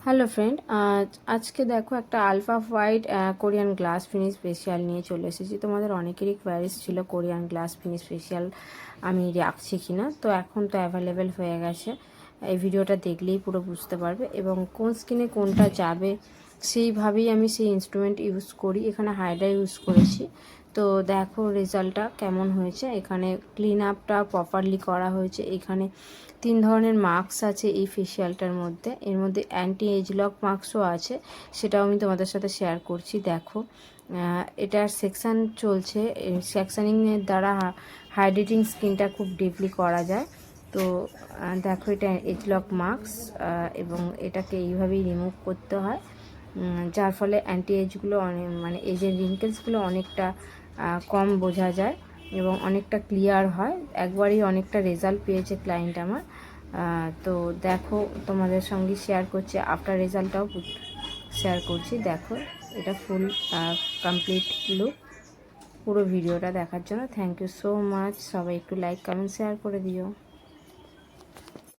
Hello friend, আজকে দেখো একটা alpha white Korean glass finish facial নিয়ে চলে এসেছি। তোমাদের অনেকেরই কোয়ারিজ ছিল কোরিয়ান গ্লাস ফিনিশ ফেশিয়াল আমি রাখছি কিনা, তো এখন তো অ্যাভেলেবেল হয়ে গেছে। এই ভিডিওটা দেখলেই পুরো বুঝতে পারবে এবং কোন স্কিনে কোনটা যাবে সেইভাবেই আমি সেই ইনস্ট্রুমেন্ট ইউজ করি। এখানে হাইড্রা ইউজ করেছি, তো দেখো রেজাল্টটা কেমন হয়েছে। এখানে ক্লিন আপটা প্রপারলি করা হয়েছে। এখানে 3 ধরনের মাস্ক আছে এই ফেশিয়ালটার মধ্যে। এর মধ্যে অ্যান্টি এজ লক মাস্কও আছে, সেটাও আমি তোমাদের সাথে শেয়ার করছি। দেখো এটার সেকশান চলছে, সেকশানিংয়ের দ্বারা হাইড্রেটিং স্কিনটা খুব ডিপলি করা যায়। তো দেখো এটা এজ লক মাস্ক এবং এটাকে এইভাবেই রিমুভ করতে হয়, যার ফলে অ্যান্টি এজগুলো মানে এজের রিঙ্কেলসগুলো অনেকটা কম বোঝা যায় এবং অনেকটা ক্লিয়ার হয়। একবারই অনেকটা রেজাল্ট পেয়েছে ক্লায়েন্ট আমার। তো দেখো তোমাদের সঙ্গে শেয়ার করছি, আফটার রেজাল্টটাও শেয়ার করছি। দেখো এটা ফুল কমপ্লিট লুক। পুরো ভিডিওটা দেখার জন্য থ্যাংক ইউ সো মাচ। সবাই একটু লাইক কমেন্ট শেয়ার করে দিও।